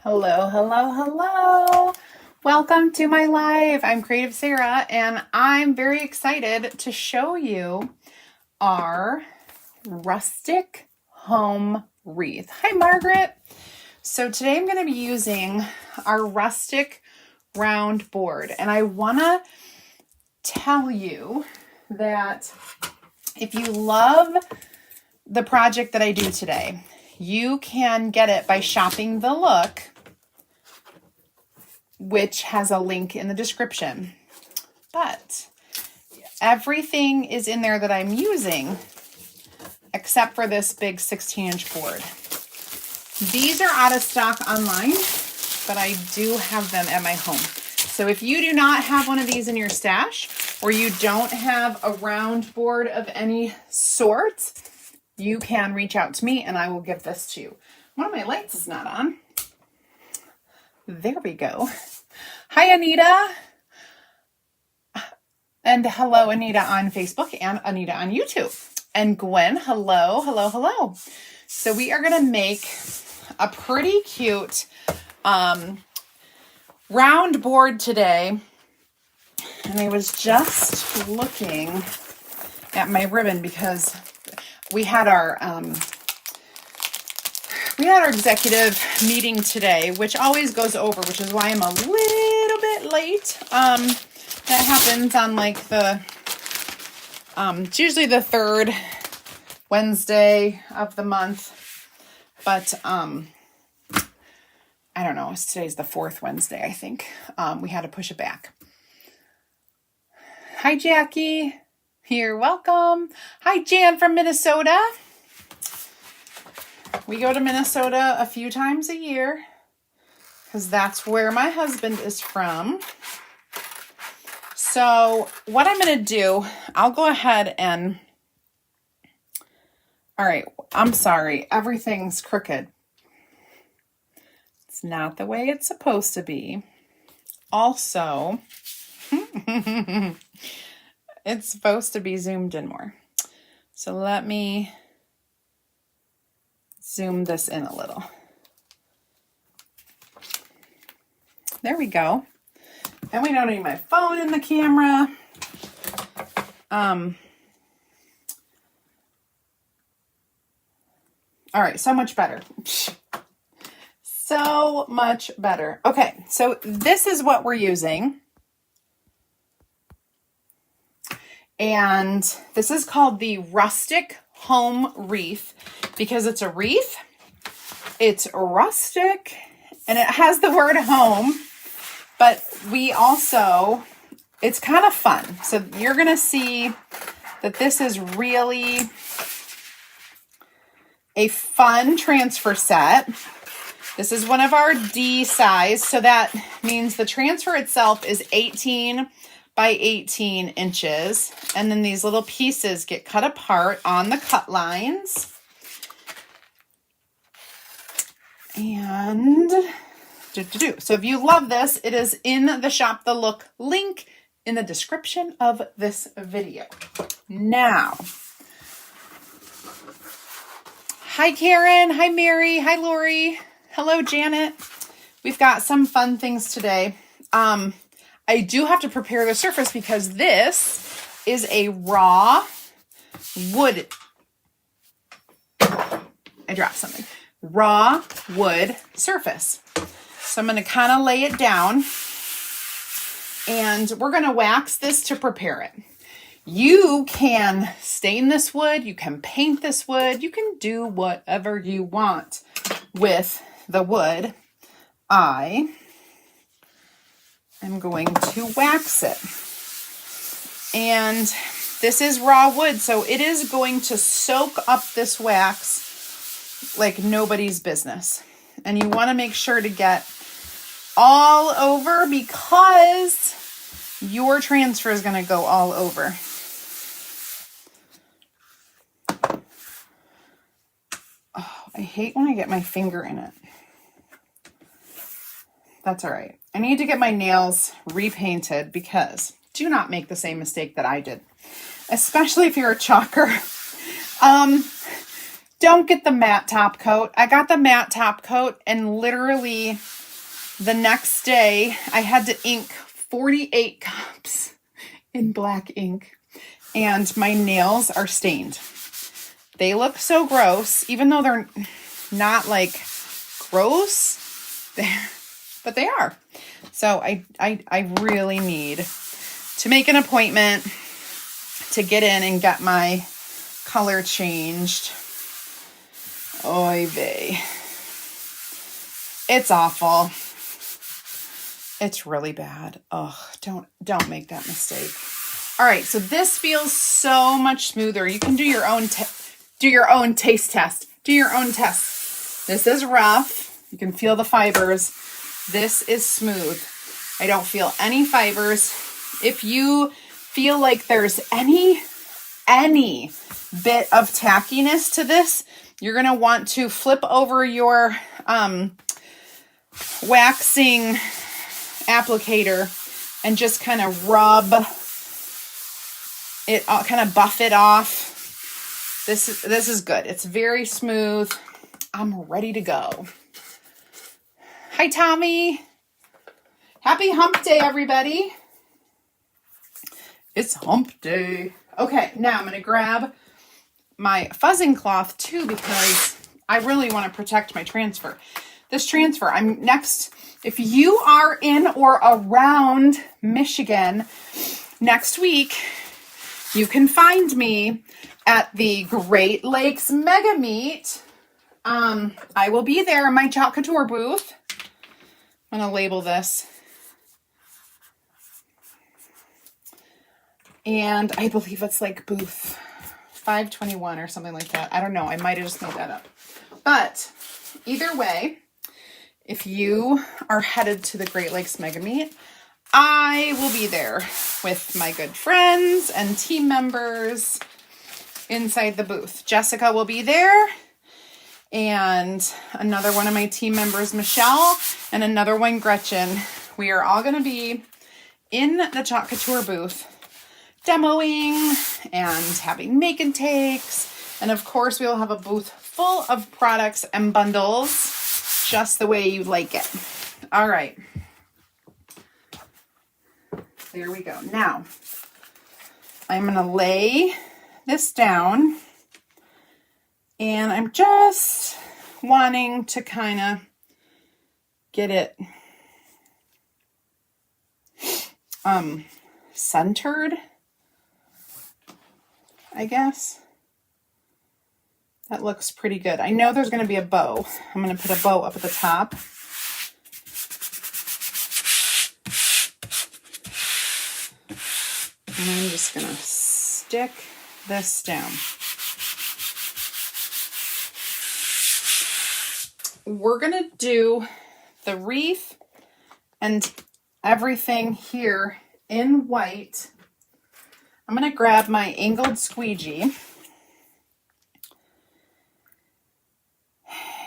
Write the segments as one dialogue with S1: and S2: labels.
S1: Hello, hello, hello. Welcome to my live. I'm Creative Sarah, and I'm very excited to show you our rustic home wreath. Hi, Margaret. So today I'm going to be using our rustic round board, and I want to tell you that if you love the project that I do today, you can get it by shopping the look, which has a link in the description. But everything is in there that I'm using except for this big 16-inch board. These are out of stock online, but I do have them at my home. So if you do not have one of these in your stash, or you don't have a round board of any sort, you can reach out to me and I will give this to you. One of my lights is not on. There we go. Hi, Anita. And hello, Anita on Facebook and Anita on YouTube. And Gwen, hello, hello, hello. So we are going to make a pretty cute round board today. And I was just looking at my ribbon because we had our executive meeting today, which always goes over, which is why I'm a little bit late. That happens on like it's usually the third Wednesday of the month, but I don't know, today's the fourth Wednesday, I think. We had to push it back. Hi, Jackie. You're welcome. Hi, Jan from Minnesota. We go to Minnesota a few times a year because that's where my husband is from. So what I'm going to do, I'll go ahead and, all right, I'm sorry, everything's crooked. It's not the way it's supposed to be. Also, it's supposed to be zoomed in more. So let me zoom this in a little. There we go. And we don't need my phone in the camera. All right, so much better. So much better. Okay, so this is what we're using. And this is called the Rustic Home Wreath because it's a wreath, it's rustic, and it has the word home, but we also, it's kind of fun. So you're going to see that this is really a fun transfer set. This is one of our D size, so that means the transfer itself is 18 by 18 inches. And then these little pieces get cut apart on the cut lines. And so if you love this, it is in the Shop the Look link in the description of this video. Now, hi Karen, hi Mary, hi Lori, hello Janet. We've got some fun things today. I do have to prepare the surface because this is a raw wood. I dropped something. Raw wood surface. So I'm going to kind of lay it down and we're going to wax this to prepare it. You can stain this wood. You can paint this wood. You can do whatever you want with the wood. I am going to wax it. And this is raw wood, so it is going to soak up this wax like nobody's business. And you want to make sure to get all over because your transfer is going to go all over. Oh, I hate when I get my finger in it. That's all right. I need to get my nails repainted because do not make the same mistake that I did, especially if you're a chalker. Don't get the matte top coat. I got the matte top coat and literally the next day I had to ink 48 cups in black ink and my nails are stained. They look so gross, even though they're not like gross, but they are. So I really need to make an appointment to get in and get my color changed. Oy vey. It's awful. It's really bad. Ugh, don't make that mistake. All right, so this feels so much smoother. You can do your own taste test. Do your own test. This is rough. You can feel the fibers. This is smooth. I don't feel any fibers. If you feel like there's any bit of tackiness to this, you're going to want to flip over your waxing applicator and just kind of rub it, kind of buff it off. This is good. It's very smooth. I'm ready to go. Hi, Tommy. Happy hump day, everybody. It's hump day. Okay, now I'm going to grab my fuzzing cloth too because I really want to protect my transfer. This transfer, if you are in or around Michigan next week, you can find me at the Great Lakes Mega Meet. I will be there in my Chalk Couture booth. I'm going to label this. And I believe it's like booth 521 or something like that. I don't know. I might have just made that up. But either way, if you are headed to the Great Lakes Mega Meet, I will be there with my good friends and team members inside the booth. Jessica will be there, and another one of my team members, Michelle, and another one, Gretchen. We are all going to be in the Chalk Couture booth, demoing and having make and takes. And of course, we will have a booth full of products and bundles, just the way you like it. All right. There we go. Now, I'm going to lay this down, and I'm just wanting to kind of get it centered, I guess. That looks pretty good. I know there's going to be a bow. I'm going to put a bow up at the top. And I'm just going to stick this down. We're going to do the wreath and everything here in white. I'm going to grab my angled squeegee.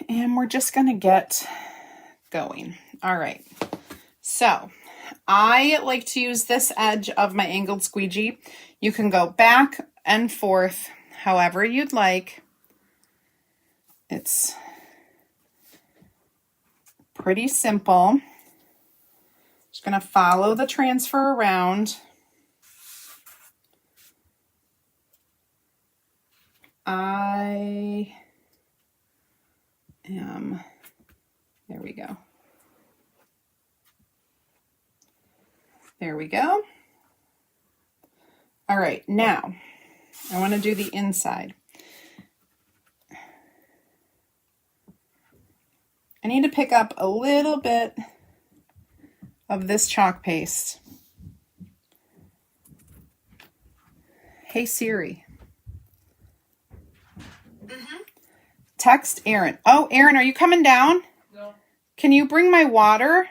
S1: And we're just going to get going. All right. So I like to use this edge of my angled squeegee. You can go back and forth however you'd like. It's pretty simple. Just going to follow the transfer around. There we go. There we go. All right, now I want to do the inside. I need to pick up a little bit of this chalk paste. Hey Siri. Text Aaron. Oh, Aaron, are you coming down? No. Can you bring my water?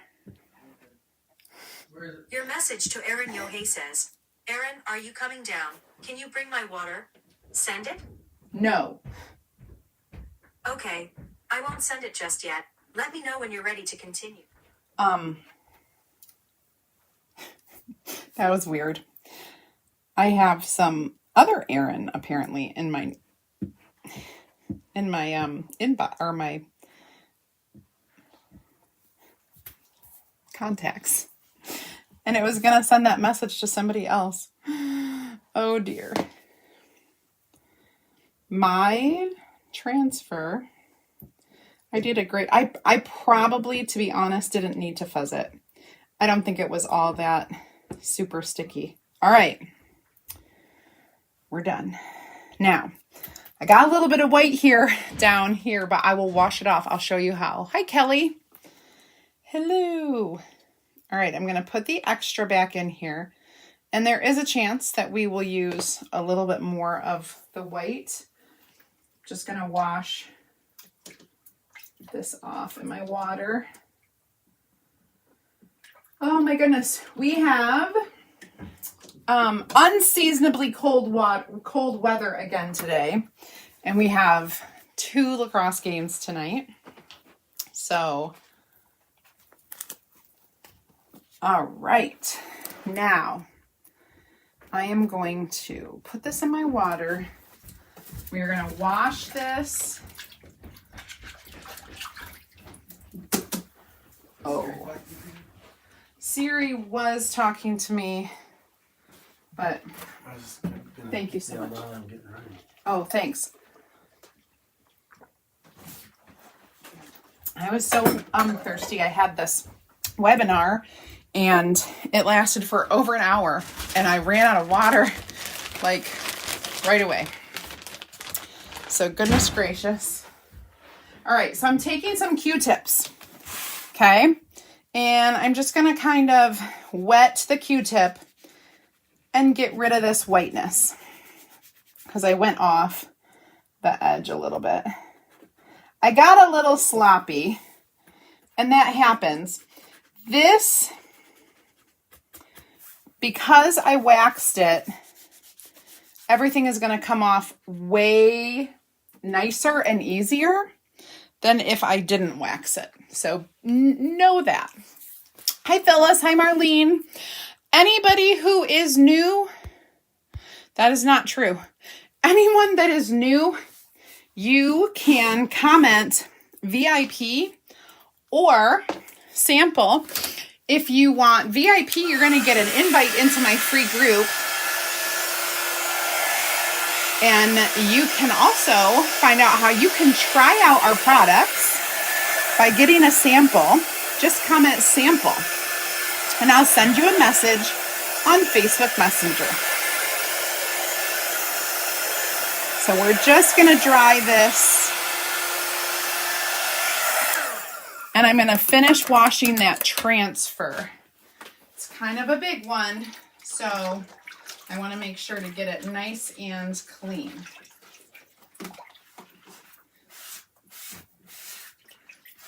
S2: Where is it? Your message to Aaron Yohei says, Aaron, are you coming down? Can you bring my water? Send it?
S1: No.
S2: Okay. I won't send it just yet. Let me know when you're ready to continue.
S1: That was weird. I have some other Aaron apparently in my... inbox or my contacts. And it was going to send that message to somebody else. Oh dear. My transfer, I did a great, I probably, to be honest, didn't need to fuzz it. I don't think it was all that super sticky. All right. We're done. Now, I got a little bit of white here, down here, but I will wash it off. I'll show you how. Hi, Kelly. Hello. All right, I'm going to put the extra back in here. And there is a chance that we will use a little bit more of the white. Just going to wash this off in my water. Oh my goodness. We have unseasonably cold weather again today. And we have 2 lacrosse games tonight. So, all right. Now, I am going to put this in my water. We are going to wash this. Oh. Siri was talking to me, but thank you so much. Oh, thanks. I was so thirsty. I had this webinar and it lasted for over an hour and I ran out of water like right away. So goodness gracious. All right, so I'm taking some Q-tips, okay? And I'm just gonna kind of wet the Q-tip and get rid of this whiteness because I went off the edge a little bit. I got a little sloppy and that happens. This, because I waxed it, everything is going to come off way nicer and easier than if I didn't wax it. So know that. Hi, Phyllis. Hi, Marlene. Anybody who is new, that is not true. Anyone that is new, you can comment VIP or sample. If you want VIP, you're going to get an invite into my free group. And you can also find out how you can try out our products by getting a sample. Just comment sample. And I'll send you a message on Facebook Messenger. So we're just going to dry this. And I'm going to finish washing that transfer. It's kind of a big one, so I want to make sure to get it nice and clean.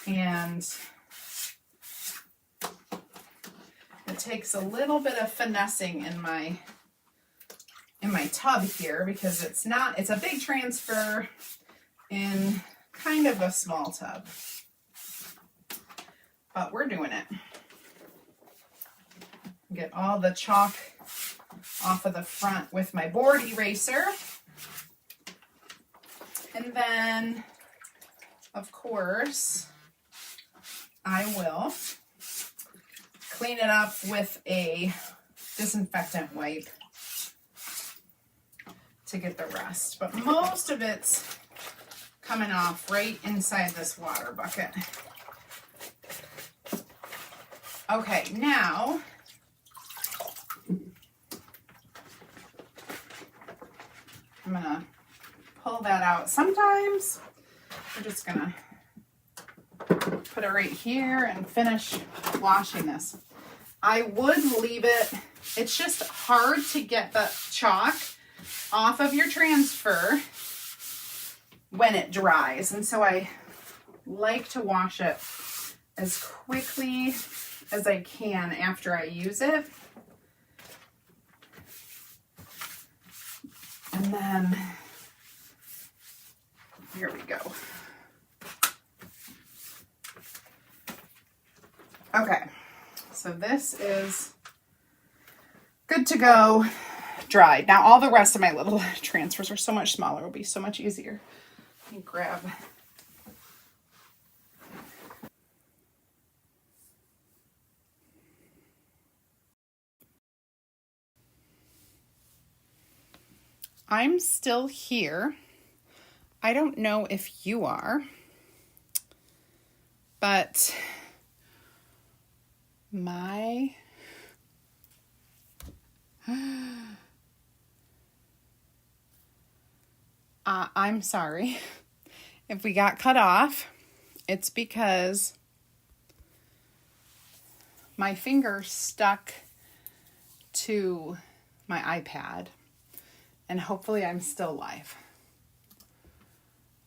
S1: And it takes a little bit of finessing in my tub here because it's a big transfer in kind of a small tub. But we're doing it. Get all the chalk off of the front with my board eraser. And then, of course, I will clean it up with a disinfectant wipe to get the rest. But most of it's coming off right inside this water bucket. Okay, now I'm gonna pull that out. Sometimes we're just gonna put it right here and finish washing this. I would leave it, it's just hard to get the chalk off of your transfer when it dries. And so I like to wash it as quickly as I can after I use it. And then, here we go. Okay, so this is good to go, dried. Now all the rest of my little transfers are so much smaller. It'll be so much easier Let me grab. I'm still here. I don't know if you are, but my I'm sorry if we got cut off. It's because my finger stuck to my iPad, and hopefully I'm still live.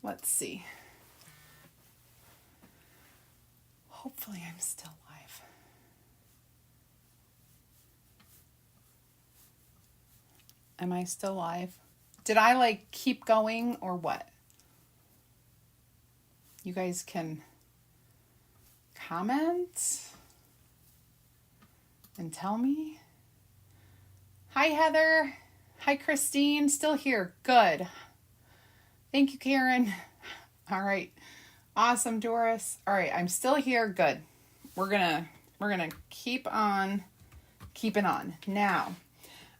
S1: Let's see. Hopefully I'm still live. Am I still live? Did I like keep going or what? You guys can comment and tell me. Hi, Heather. Hi, Christine. Still here. Good. Thank you, Karen. All right. Awesome, Doris. All right, I'm still here. Good. We're gonna keep on keeping on. Now,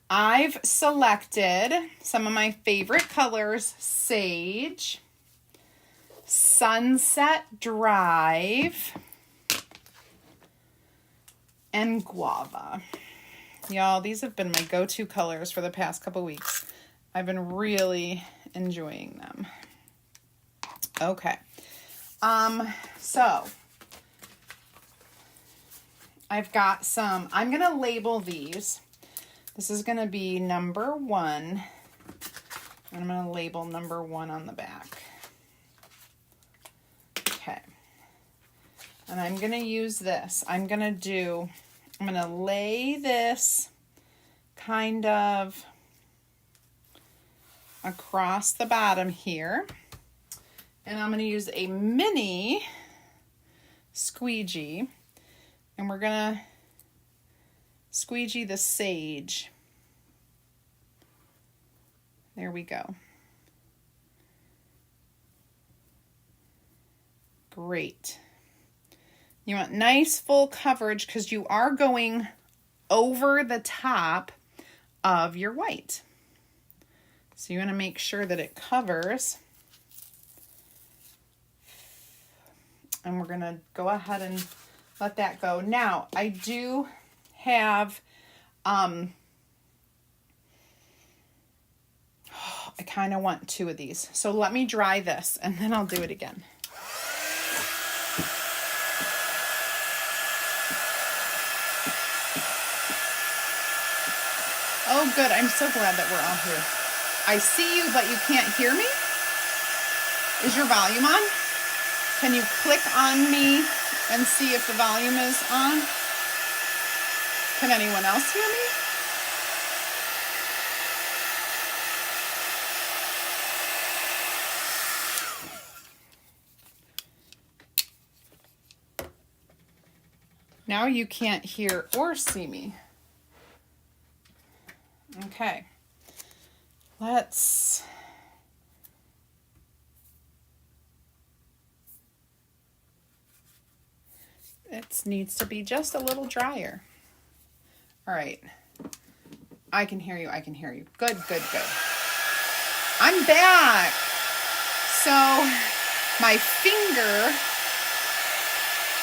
S1: I've selected some of my favorite colors: Sage, Sunset Drive, and Guava. Y'all, these have been my go-to colors for the past couple weeks. I've been really enjoying them. Okay. So I've got some, I'm going to label these. This is going to be number 1. And I'm going to label number 1 on the back. Okay. And I'm going to use this. I'm going to lay this kind of across the bottom here. And I'm going to use a mini squeegee. And we're going to squeegee the sage. There we go. Great. You want nice full coverage because you are going over the top of your white. So you want to make sure that it covers. And we're going to go ahead and let that go. Now, I do have, I kind of want 2 of these. So let me dry this and then I'll do it again. Oh, good. I'm so glad that we're all here. I see you, but you can't hear me? Is your volume on? Can you click on me and see if the volume is on? Can anyone else hear me? Now you can't hear or see me. Okay. It needs to be just a little drier. All right. I can hear you. I can hear you. Good, good, good. I'm back. So my finger,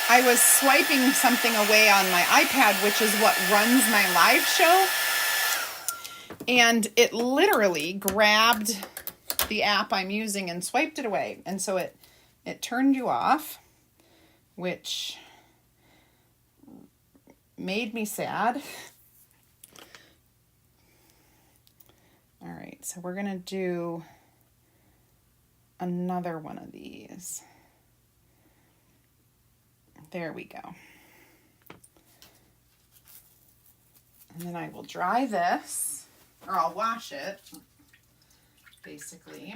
S1: I was swiping something away on my iPad, which is what runs my live show. And it literally grabbed the app I'm using and swiped it away. And so it turned you off, which made me sad. All right, so we're going to do another one of these. There we go. And then I will dry this, or I'll wash it, basically.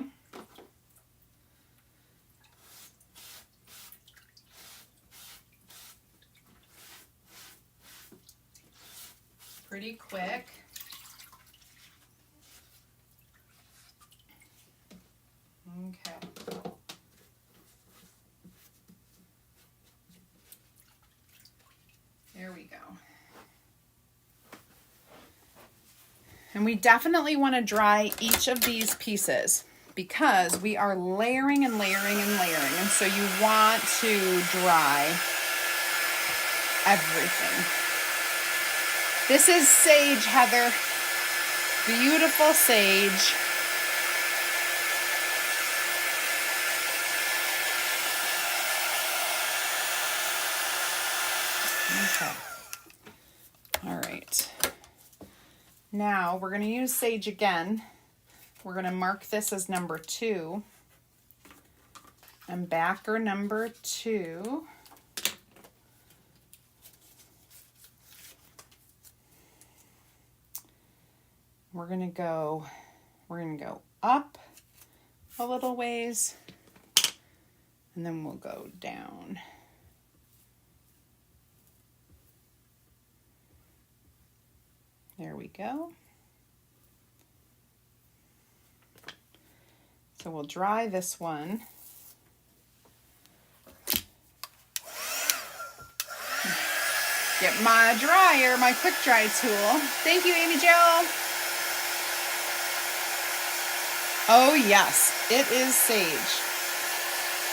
S1: Pretty quick. Okay. And we definitely want to dry each of these pieces because we are layering and layering and layering. And so you want to dry everything. This is sage, Heather. Beautiful sage. Okay. All right. Now we're going to use sage again. We're going to mark this as number 2 and backer number 2. We're going to go up a little ways and then we'll go down. There we go. So we'll dry this one. Get my dryer, my quick dry tool. Thank you, Amy Jo. Oh yes, it is sage.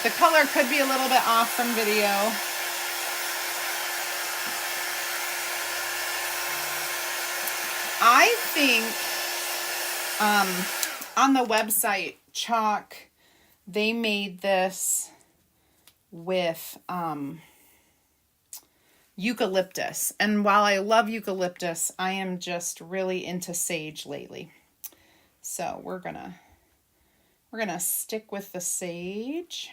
S1: The color could be a little bit off from video. I think on the website Chalk, they made this with eucalyptus. And while I love eucalyptus, I am just really into sage lately. So we're gonna stick with the sage.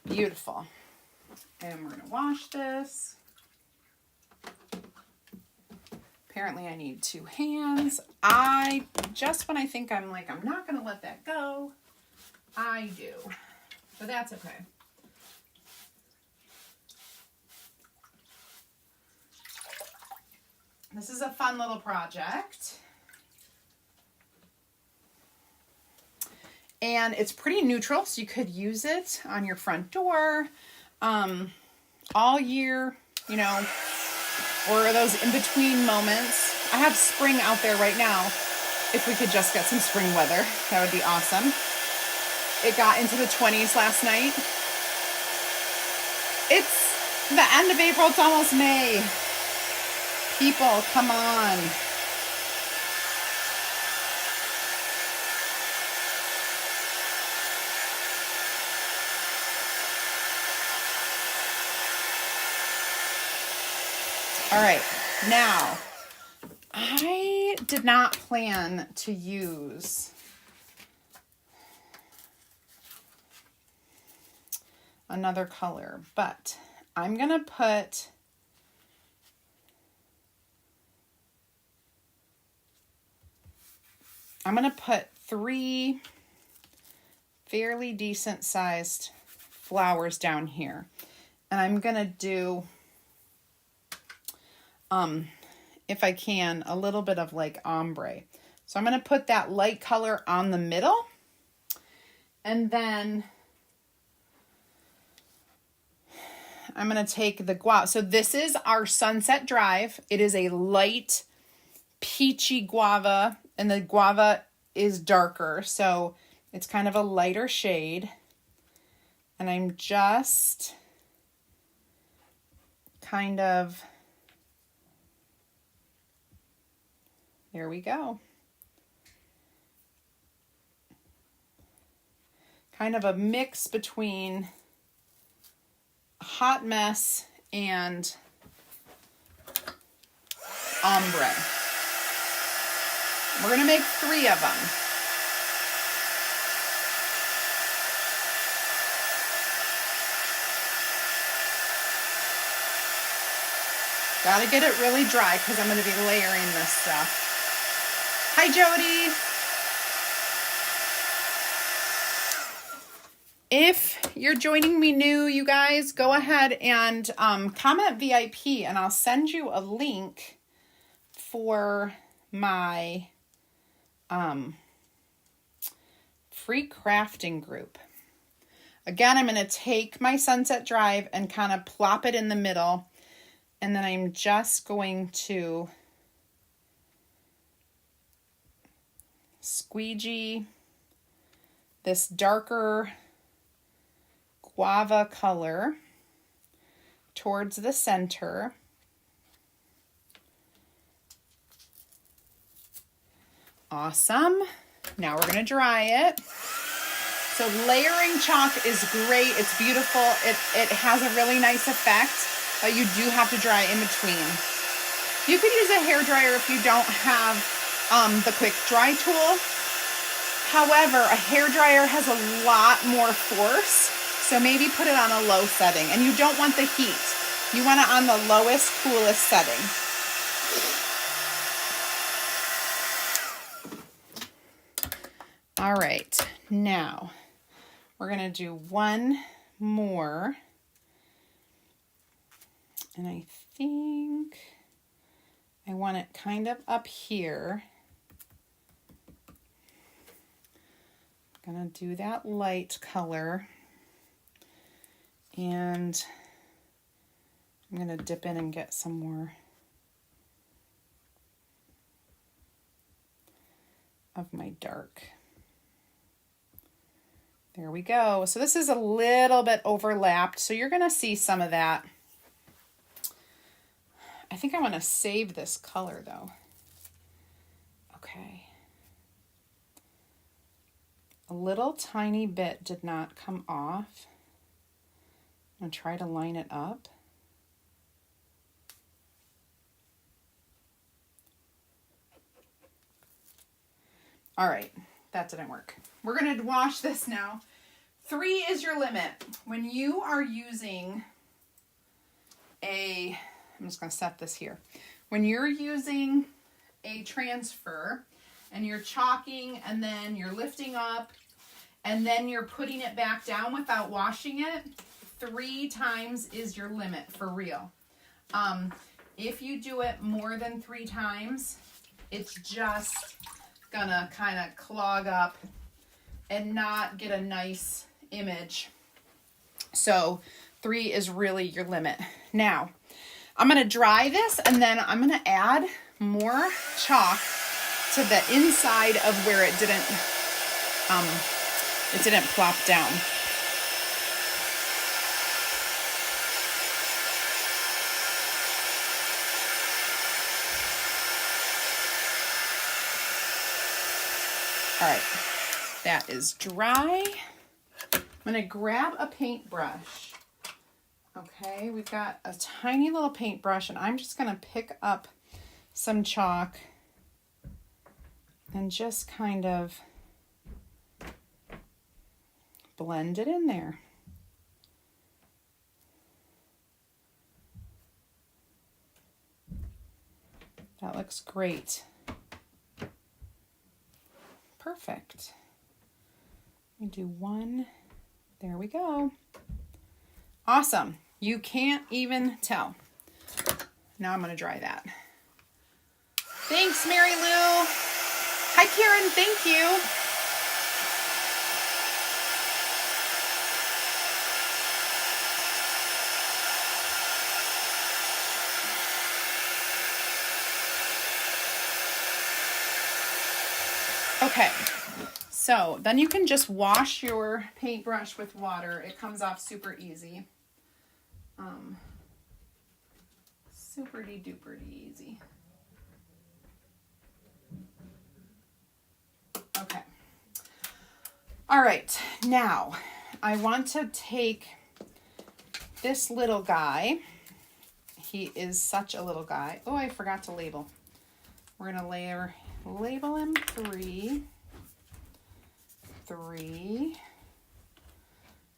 S1: Beautiful. And we're going to wash this. Apparently I need 2 hands. When I think I'm not going to let that go, I do. But that's okay. This is a fun little project. And it's pretty neutral, so you could use it on your front door all year, you know, or those in-between moments. I have spring out there right now. If we could just get some spring weather, that would be awesome. It got into the 20s last night. It's the end of April, it's almost May. People, come on. All right, now, I did not plan to use another color, but I'm going to put three fairly decent sized flowers down here. And I'm going to do if I can, a little bit of like ombre. So I'm going to put that light color on the middle. And then I'm going to take the guava. So this is our Sunset Drive. It is a light peachy guava, and the guava is darker. So it's kind of a lighter shade. And I'm just kind of... There we go. Kind of a mix between Hot Mess and ombre. We're going to make 3 of them. Got to get it really dry because I'm going to be layering this stuff. Hi, Jody. If you're joining me new, you guys, go ahead and comment VIP, and I'll send you a link for my free crafting group. Again, I'm going to take my Sunset Drive and kind of plop it in the middle. And then I'm just going to squeegee this darker guava color towards the center. Awesome. Now we're going to dry it. So layering chalk is great. It's beautiful. It has a really nice effect, but you do have to dry in between. You could use a hair dryer if you don't have the quick dry tool. However, a hair dryer has a lot more force, so maybe put it on a low setting. And you don't want the heat. You want it on the lowest, coolest setting. All right, now we're going to do one more. And I think I want it kind of up here. I'm going to do that light color. And I'm going to dip in and get some more of my dark. There we go. So this is a little bit overlapped, so you're going to see some of that. I think I want to save this color though. Okay. A little tiny bit did not come off. I'm going to try to line it up. All right, that didn't work. We're going to wash this now. 3 is your limit. When you are using I'm just going to set this here. When you're using a transfer and you're chalking and then you're lifting up and then you're putting it back down without washing it, 3 times is your limit for real. If you do it more than 3 times, it's just gonna kind of clog up and not get a nice image. So 3 is really your limit. Now, I'm gonna dry this and then I'm gonna add more chalk to the inside of where it didn't plop down. All right, that is dry. I'm gonna grab a paintbrush. Okay, we've got a tiny little paintbrush and I'm just gonna pick up some chalk and just kind of blend it in there. That looks great. Perfect. Let me do one. There we go. Awesome. You can't even tell. Now I'm going to dry that. Thanks, Mary Lou. Hi, Karen. Thank you. Okay, so then you can just wash your paintbrush with water. It comes off super easy. Super-duper easy. Okay. All right, now I want to take this little guy. He is such a little guy. Oh, I forgot to label. We're going to label him 3.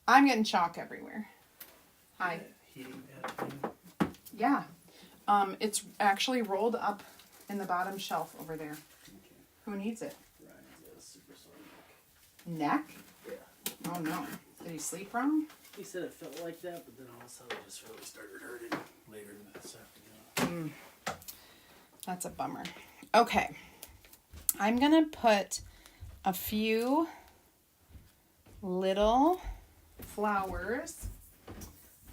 S1: I'm getting chalk everywhere. Hi. Yeah. It's actually rolled up in the bottom shelf over there. Okay. Who needs it? Ryan's got a super sore neck. Neck? Yeah. Oh no. Did he sleep wrong?
S3: He said it felt like that, but then all of a sudden it just really started hurting later this afternoon.
S1: That's a bummer. Okay. I'm going to put a few little flowers.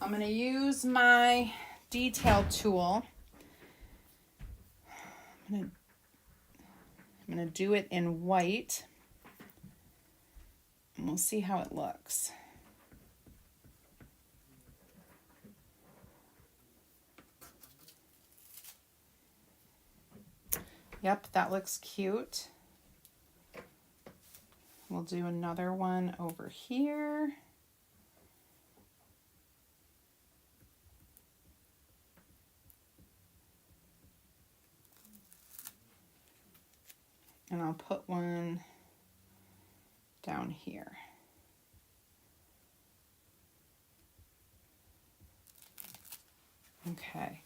S1: I'm going to use my detail tool. I'm going to do it in white, and we'll see how it looks. Yep, that looks cute. We'll do another one over here. And I'll put one down here. Okay.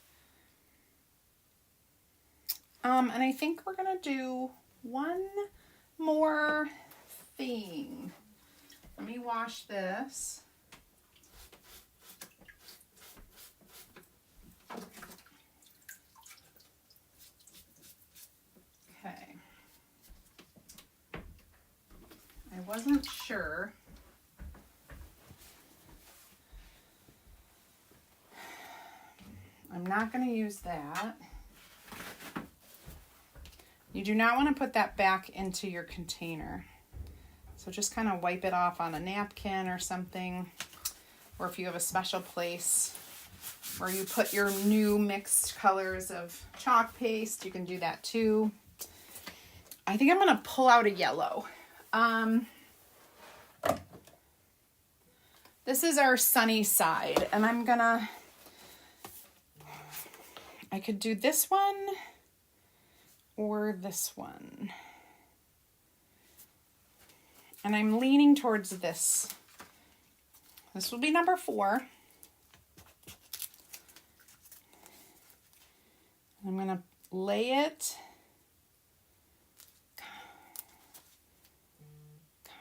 S1: And I think we're gonna do one more thing. Let me wash this. Okay. I wasn't sure. I'm not going to use that. You do not want to put that back into your container. So just kind of wipe it off on a napkin or something. Or if you have a special place where you put your new mixed colors of chalk paste, you can do that too. I think I'm going to pull out a yellow. This is our sunny side, and I could do this one or this one. And I'm leaning towards this. This will be number 4. I'm going to lay it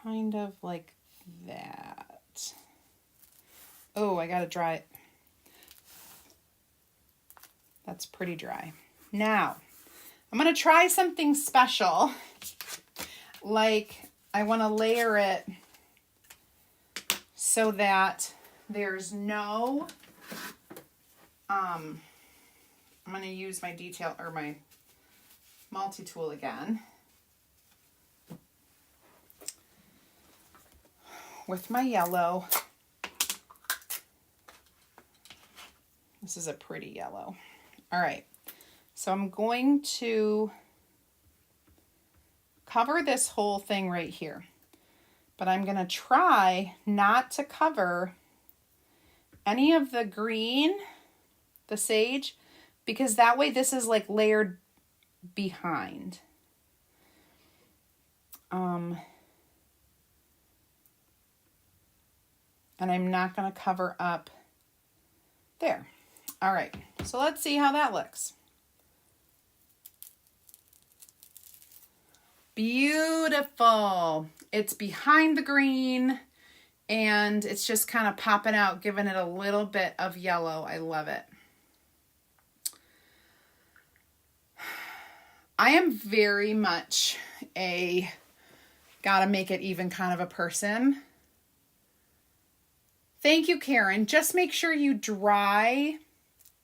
S1: kind of like that. Oh, I gotta dry it. That's pretty dry. Now, I'm gonna try something special. Like, I wanna layer it so that there's no, I'm gonna use my detail or my multi-tool again. With my yellow. This is a pretty yellow. All right, so I'm going to cover this whole thing right here, but I'm gonna try not to cover any of the green, the sage, because that way this is like layered behind. And I'm not gonna cover up there. All right, so let's see how that looks. Beautiful. It's behind the green and it's just kind of popping out, giving it a little bit of yellow. I love it. I am very much a gotta make it even kind of a person. Thank you, Karen. Just make sure you dry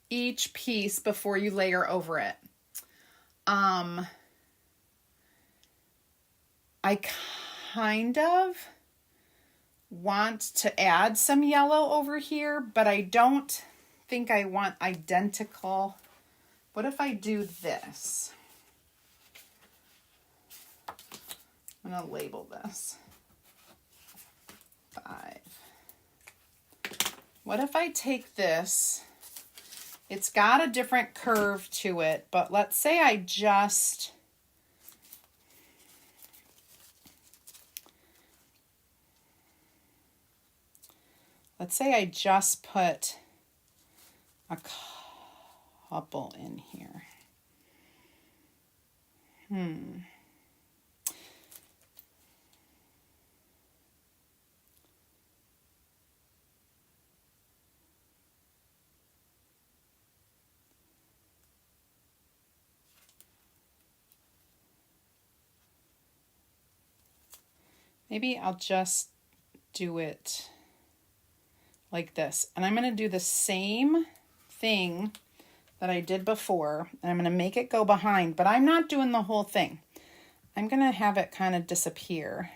S1: each piece before you layer over it. I kind of want to add some yellow over here, but I don't think I want identical. What if I do this? I'm going to label this 5. What if I take this? It's got a different curve to it, but let's say I just put a couple in here. Maybe I'll just do it like this. And I'm going to do the same thing that I did before. And I'm going to make it go behind, but I'm not doing the whole thing. I'm going to have it kind of disappear.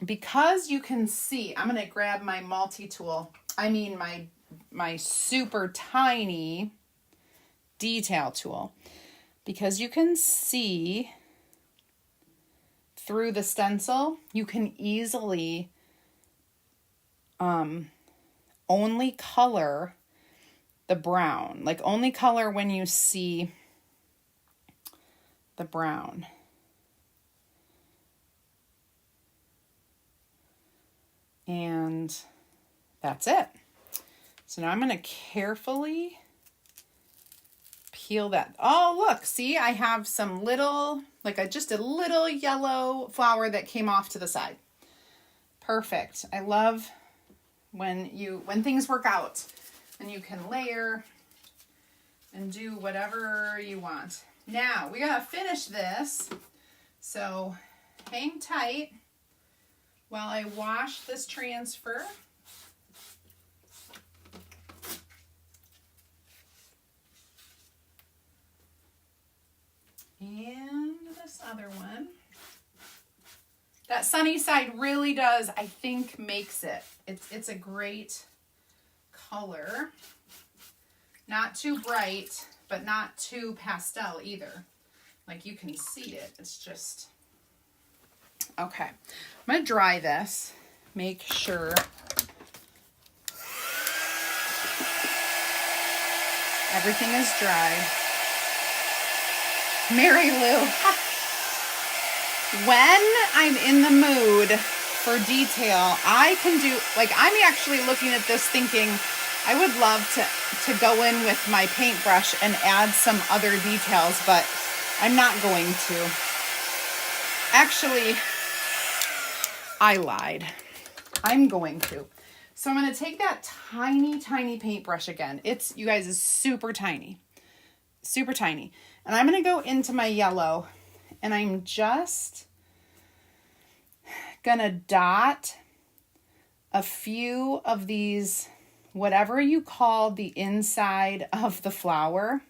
S1: Because you can see, I'm going to grab my multi-tool. I mean my super tiny detail tool. Because you can see through the stencil, you can easily only color the brown. Like only color when you see the brown. And that's it. So now I'm going to carefully peel that. Oh, look, see, I have some little, like just a little yellow flower that came off to the side. Perfect. I love when things work out and you can layer and do whatever you want. Now we gotta finish this. So hang tight while I wash this transfer. And this other one. That sunny side really does, I think, makes it. It's a great color. Not too bright, but not too pastel either. Like you can see it. It's just... Okay. I'm going to dry this. Make sure everything is dry. Mary Lou. When I'm in the mood for detail, I can do, like, I'm actually looking at this thinking I would love to go in with my paintbrush and add some other details, but I'm not going to. Actually, I lied. I'm going to. So I'm going to take that tiny, tiny paintbrush again. It's, you guys, is super tiny. Super tiny. And I'm going to go into my yellow and I'm just going to dot a few of these, whatever you call the inside of the flower.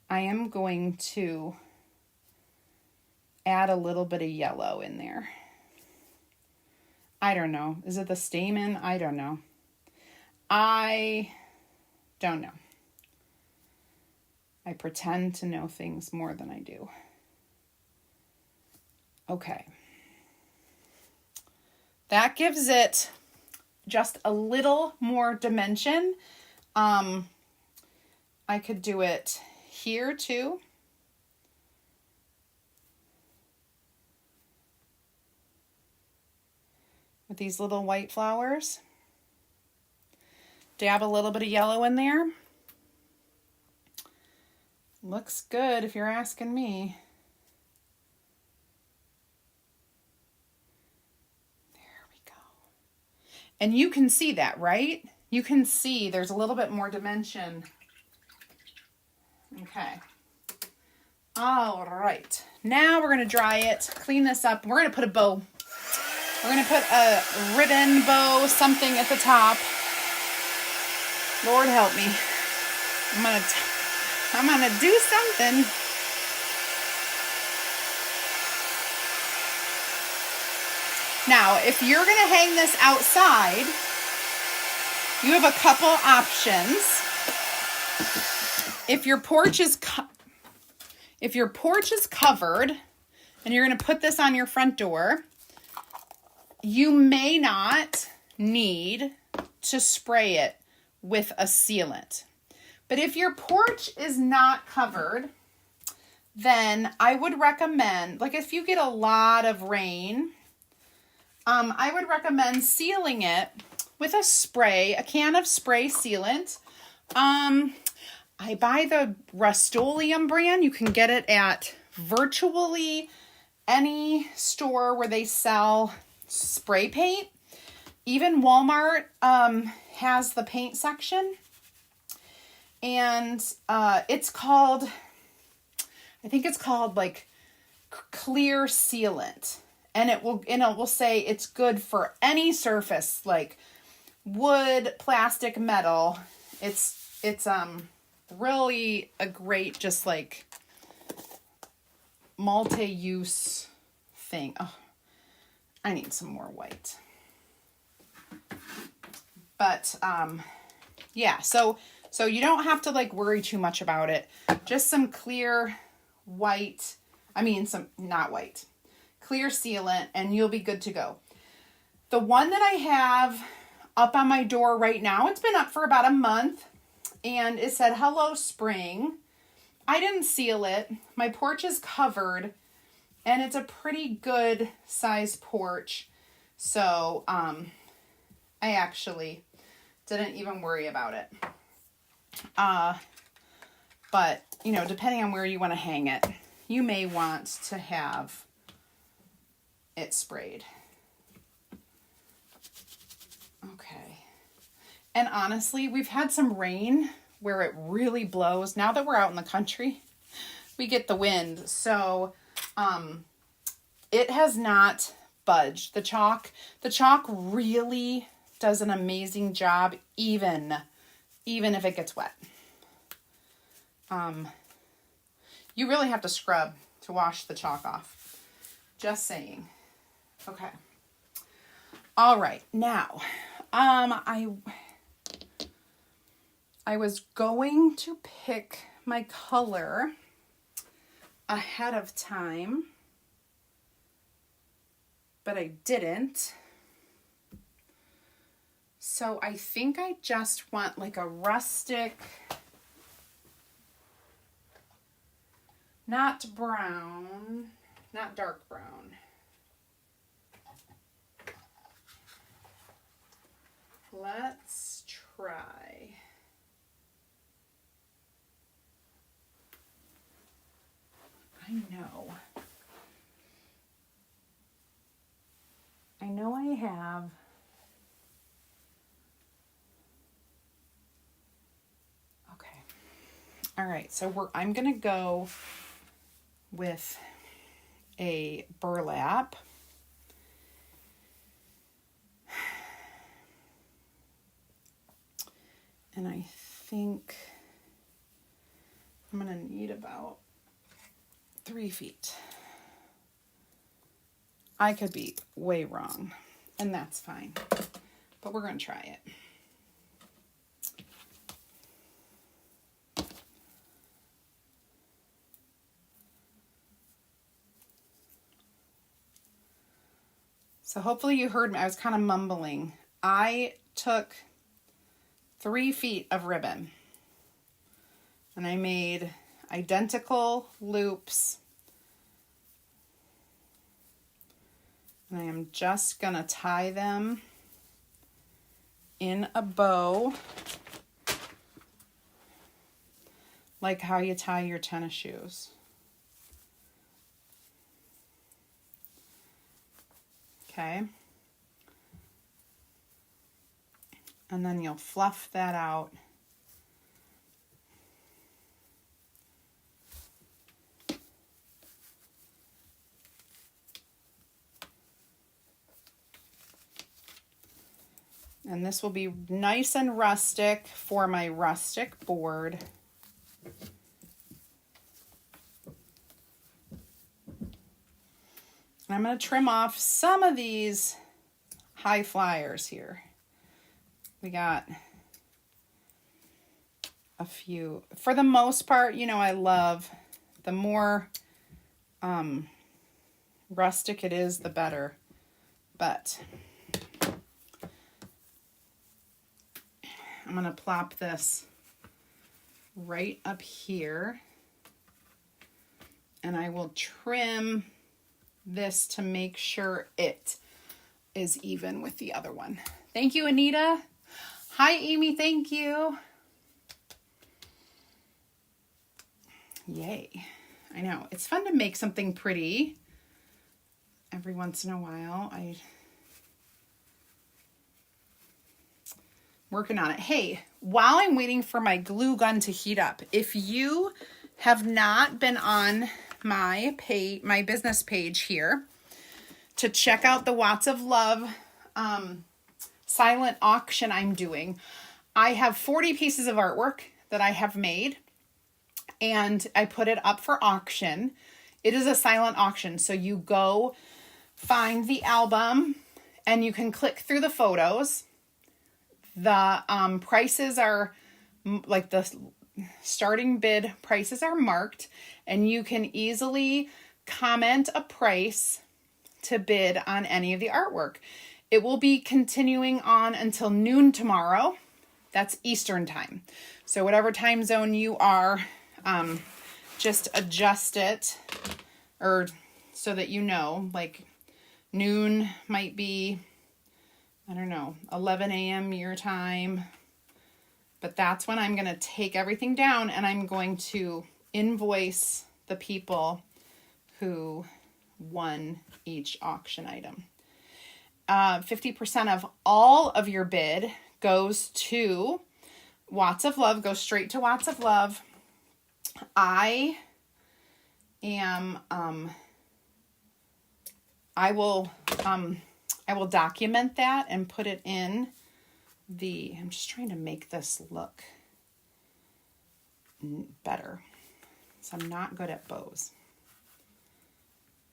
S1: I am going to add a little bit of yellow in there. I don't know. Is it the stamen? I don't know. I don't know. I pretend to know things more than I do. Okay. That gives it just a little more dimension. I could do it here too. With these little white flowers. Dab a little bit of yellow in there. Looks good if you're asking me. There we go. And you can see that, right? You can see there's a little bit more dimension. Okay. All right. Now we're going to dry it, clean this up. We're going to put a bow. We're going to put a ribbon bow, something at the top. Lord help me. I'm going to do something. Now, if you're going to hang this outside, you have a couple options. If your porch is covered and you're going to put this on your front door, you may not need to spray it with a sealant. But if your porch is not covered, then I would recommend, like if you get a lot of rain, I would recommend sealing it with a spray, a can of spray sealant. I buy the Rust-Oleum brand. You can get it at virtually any store where they sell spray paint. Even Walmart has the paint section. And it's called, I I think it's called like clear sealant. And it will say it's good for any surface, like wood, plastic, metal. It's really a great, just like multi-use thing. Oh, I need some more white. But yeah, so you don't have to like worry too much about it. Just some clear white, not white, clear sealant, and you'll be good to go. The one that I have up on my door right now, it's been up for about a month, and it said, "Hello, spring." I didn't seal it. My porch is covered, and it's a pretty good size porch. So, I actually didn't even worry about it. But, depending on where you want to hang it, you may want to have it sprayed. Okay. And honestly, we've had some rain where it really blows. Now that we're out in the country, we get the wind. So, it has not budged. The chalk really does an amazing job, even if it gets wet. You really have to scrub to wash the chalk off. Just saying. Okay. All right. Now, I was going to pick my color ahead of time, but I didn't. So I think I just want like a rustic, not brown, not dark brown. Let's try. I know I have. Okay. All right. So I'm going to go with a burlap. And I think I'm going to need about 3 feet. I could be way wrong, and that's fine, but we're going to try it. So hopefully you heard me. I was kind of mumbling. I took 3 feet of ribbon, and I made identical loops, and I am just gonna tie them in a bow, like how you tie your tennis shoes. Okay. And then you'll fluff that out. And this will be nice and rustic for my rustic board. I'm going to trim off some of these high flyers here. We got a few. For the most part, I love the more rustic it is, the better. But I'm going to plop this right up here. And I will trim this to make sure it is even with the other one. Thank you, Anita. Hi, Amy. Thank you. Yay. I know. It's fun to make something pretty every once in a while. Working on it. Hey, while I'm waiting for my glue gun to heat up, if you have not been on my my business page here to check out the Watts of Love silent auction I'm doing, I have 40 pieces of artwork that I have made, and I put it up for auction. It is a silent auction, so you go find the album and you can click through the photos. The prices are, like, the starting bid prices are marked, and you can easily comment a price to bid on any of the artwork. It will be continuing on until noon tomorrow. That's Eastern time. So whatever time zone you are, just adjust it, or so that you know, like noon might be, I don't know, 11 a.m. your time. But that's when I'm going to take everything down, and I'm going to invoice the people who won each auction item. 50% of all of your bid goes to Watts of Love, goes straight to Watts of Love. I will document that and put it in I'm just trying to make this look better. So I'm not good at bows,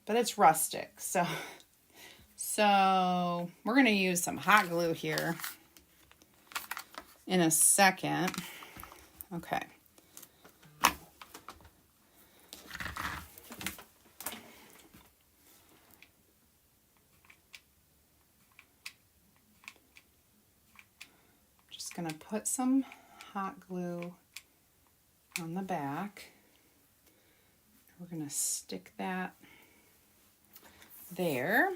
S1: but it's rustic. So we're going to use some hot glue here in a second. Okay. Just going to put some hot glue on the back. We're going to stick that there.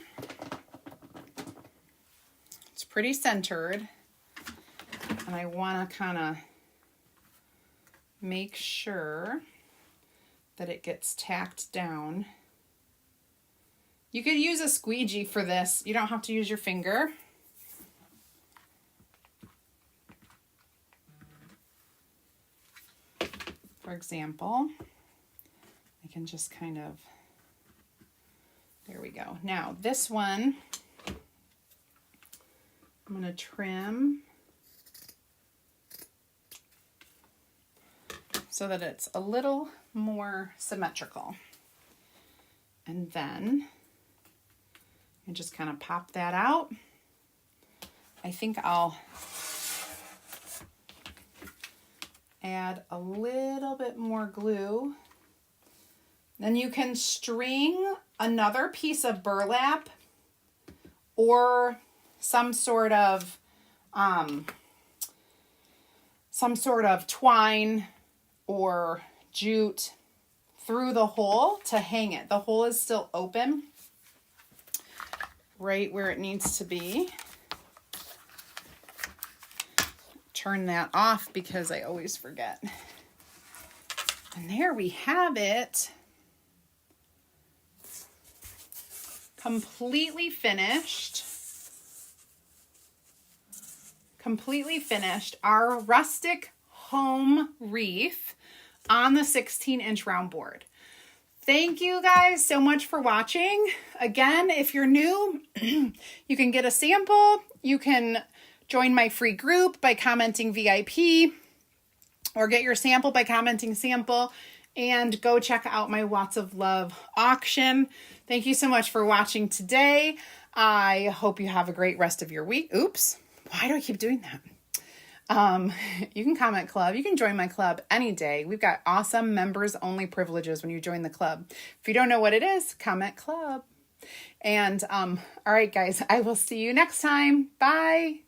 S1: It's pretty centered, and I want to kind of make sure that it gets tacked down. You could use a squeegee for this. You don't have to use your finger. For example, I can just kind of, there we go. Now this one, I'm going to trim so that it's a little more symmetrical. And then I just kind of pop that out. I think I'll add a little bit more glue. Then you can string another piece of burlap or some sort of twine or jute through the hole to hang it. The hole is still open right where it needs to be. Turn that off because I always forget. And there we have it. Completely finished. Our rustic home wreath on the 16-inch round board. Thank you guys so much for watching. Again, if you're new, you can get a sample. You can join my free group by commenting VIP, or get your sample by commenting sample, and go check out my Watts of Love auction. Thank you so much for watching today. I hope you have a great rest of your week. Oops, why do I keep doing that? You can comment club. You can join my club any day. We've got awesome members only privileges when you join the club. If you don't know what it is, comment club. And all right, guys, I will see you next time. Bye.